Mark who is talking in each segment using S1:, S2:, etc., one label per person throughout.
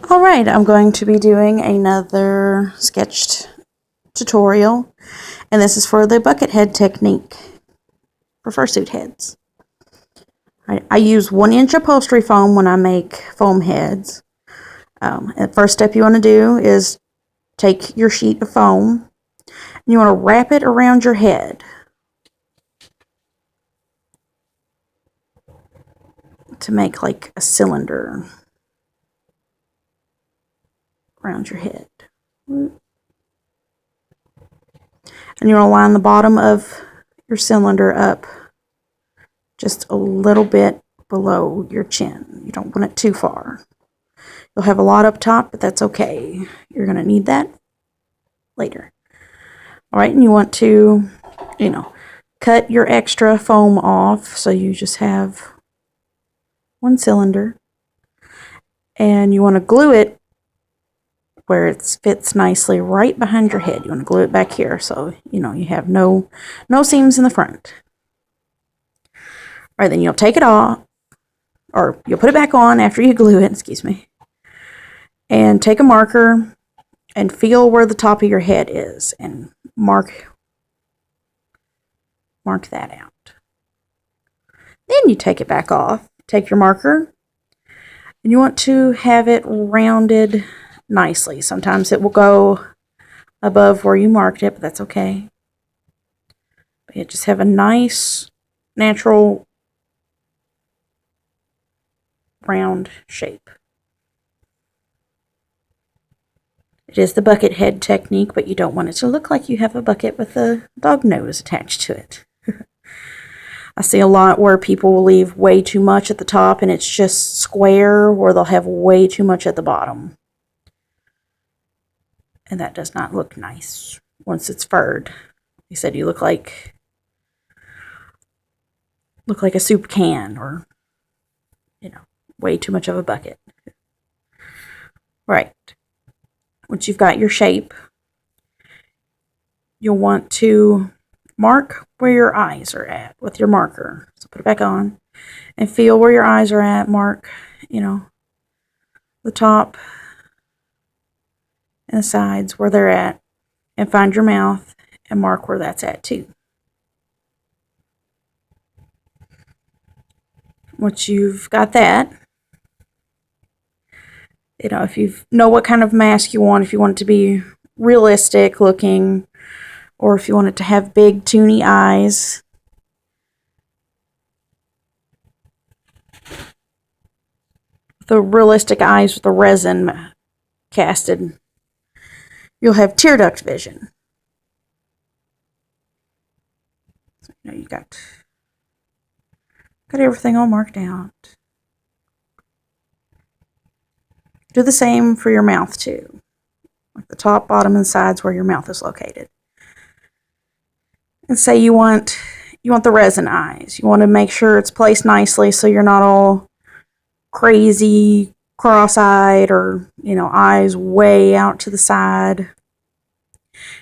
S1: Alright, I'm going to be doing another sketched tutorial, and this is for the bucket head technique for fursuit heads. I use 1-inch upholstery foam when I make foam heads. The first step you want to do is take your sheet of foam, and you want to wrap it around your head to make like a cylinder around your head. And you want to line the bottom of your cylinder up just a little bit below your chin. You don't want it too far. You'll have a lot up top, but that's okay. You're going to need that later. Alright, and you want to, cut your extra foam off so you just have one cylinder. And you want to glue it where it fits nicely right behind your head. You want to glue it back here so, you have no seams in the front. All right, then you'll take it off, or you'll put it back on after you glue it, excuse me. And take a marker and feel where the top of your head is and mark that out. Then you take it back off, take your marker, and you want to have it rounded nicely. Sometimes it will go above where you marked it, but that's okay. But you just have a nice, natural, round shape. It is the bucket head technique, but you don't want it to look like you have a bucket with a dog nose attached to it. I see a lot where people will leave way too much at the top and it's just square, or they'll have way too much at the bottom. And that does not look nice once it's furred. He said you look like a soup can, or way too much of a bucket. Right. Once you've got your shape, you'll want to mark where your eyes are at with your marker. So put it back on and feel where your eyes are at. Mark, the top and the sides where they're at, and find your mouth and mark where that's at too. Once you've got that, if you know what kind of mask you want, if you want it to be realistic looking, or if you want it to have big, toony eyes. The realistic eyes with the resin casted, you'll have tear duct vision. So, you got everything all marked out. Do the same for your mouth too, like the top, bottom, and sides where your mouth is located. And say you want the resin eyes. You want to make sure it's placed nicely so you're not all crazy, cross-eyed, or eyes way out to the side.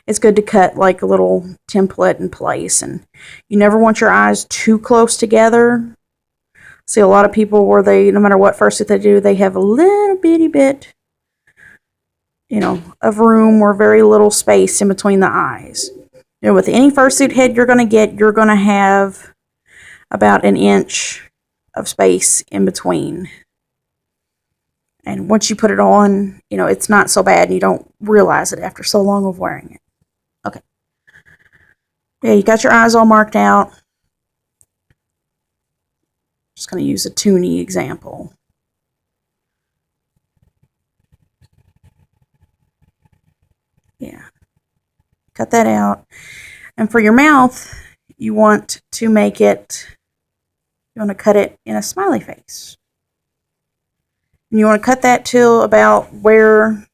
S1: It's good to cut like a little template in place, and you never want your eyes too close together. See a lot of people where no matter what fursuit they do, they have a little bitty bit, of room or very little space in between the eyes. With any fursuit head you're going to have about 1 inch of space in between. And once you put it on, it's not so bad and you don't realize it after so long of wearing it. Okay. Yeah, you got your eyes all marked out. Just going to use a toony example. Yeah. Cut that out. And for your mouth, you want to cut it in a smiley face. And you want to cut that till about where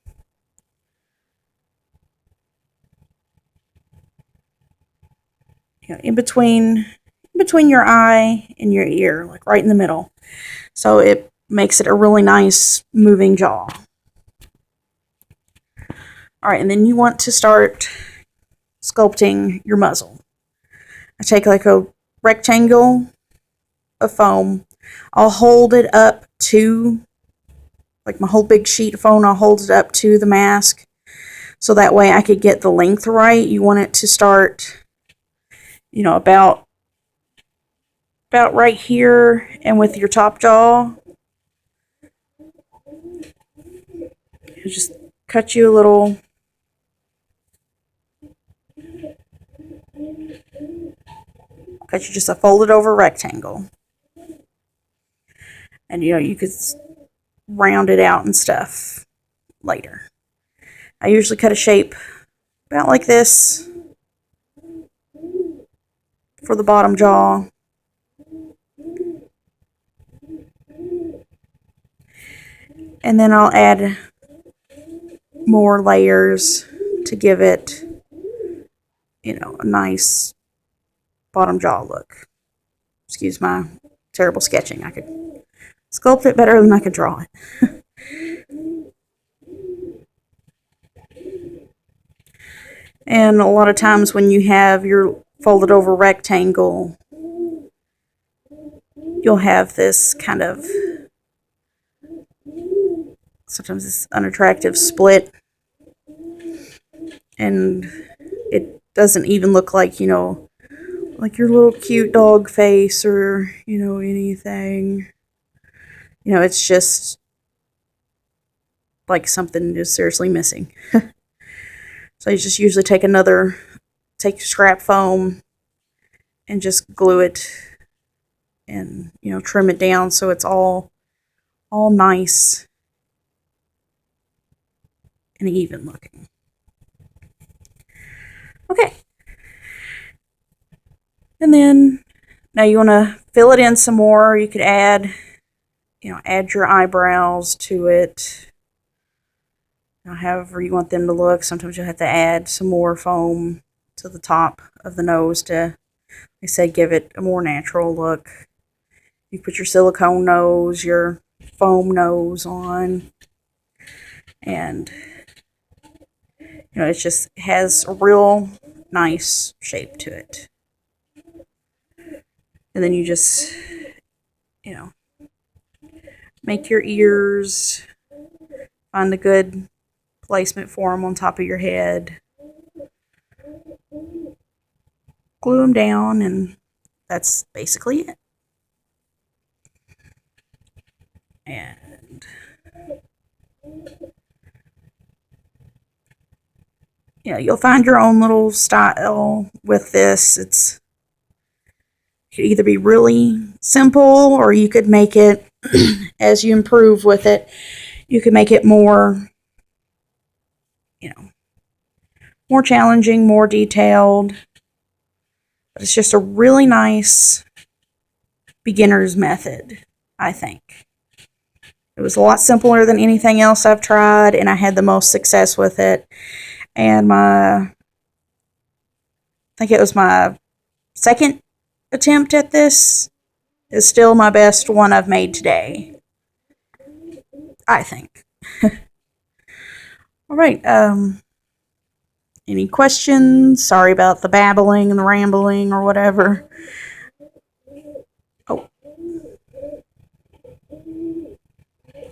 S1: in between your eye and your ear, like right in the middle. So it makes it a really nice moving jaw. All right, and then you want to start sculpting your muzzle. I take like a rectangle of foam. I'll hold it up to like my whole big sheet of foam, I'll hold it up to the mask so that way I could get the length right. You want it to start, you know, about right here, and with your top jaw, just cut you a little, cut you just a folded over rectangle. And you know, you could round it out and stuff later. I usually cut a shape about like this for the bottom jaw. And then I'll add more layers to give it, you know, a nice bottom jaw look. Excuse my terrible sketching. I could sculpt it better than I could draw it. And a lot of times when you have your folded over rectangle, you'll have this kind of, sometimes this unattractive split, and it doesn't even look like, you know, like your little cute dog face or, you know, anything. You know, it's just like something is seriously missing. So you just usually take scrap foam and just glue it and, you know, trim it down so it's all nice and even looking. Okay. And then now you want to fill it in some more. You could add, you know, add your eyebrows to it. You know, however you want them to look. Sometimes you'll have to add some more foam to the top of the nose to, like I said, give it a more natural look. You put your silicone nose, your foam nose on, and you know, it just has a real nice shape to it. And then you just, you know, make your ears, find a good placement for them on top of your head, glue them down, and that's basically it. And you know, you'll find your own little style with this. It could either be really simple, or you could make it, as you improve with it, you could make it more, you know, more challenging, more detailed. But it's just a really nice beginner's method, I think. It was a lot simpler than anything else I've tried, and I had the most success with it. And I think it was my second attempt at this, is still my best one I've made today, I think. All right. Any questions? Sorry about the babbling and the rambling or whatever. Oh.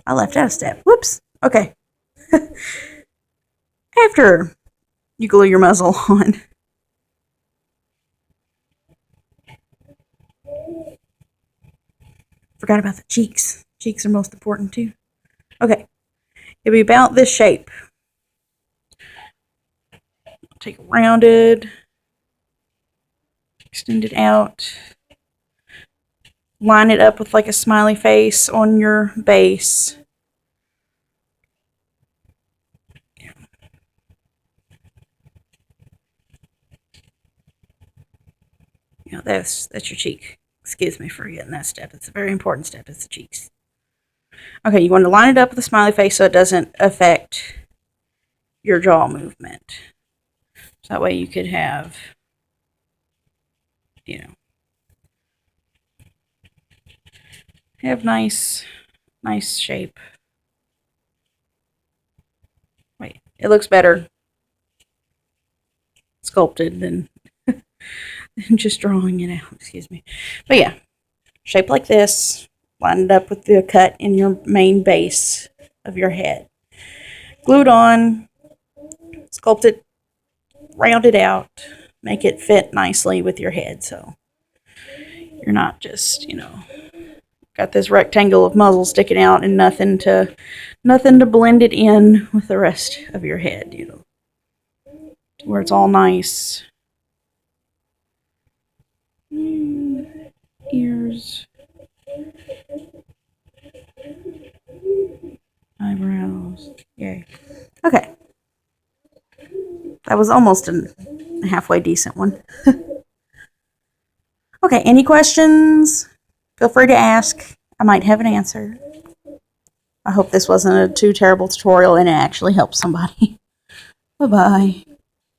S1: I left out a step. Whoops. Okay. After you glue your muzzle on. Forgot about the cheeks. Cheeks are most important too. Okay. It'll be about this shape. Take it rounded, extend it out, line it up with like a smiley face on your base. You know, that's your cheek. Excuse me for forgetting that step. It's a very important step. It's the cheeks. Okay, you want to line it up with a smiley face so it doesn't affect your jaw movement. So that way you could have, you know, have nice shape. Wait, it looks better sculpted than just drawing it out. Excuse me. But yeah, shape like this, line it up with the cut in your main base, of your head. Glue it on, sculpt it, round it out, make it fit nicely with your head so you're not just, got this rectangle of muzzle sticking out and nothing to blend it in with the rest of your head, where it's all nice. Ears, eyebrows, yay. Okay, that was almost a halfway decent one. Okay, any questions? Feel free to ask. I might have an answer. I hope this wasn't a too terrible tutorial and it actually helped somebody. Bye-bye.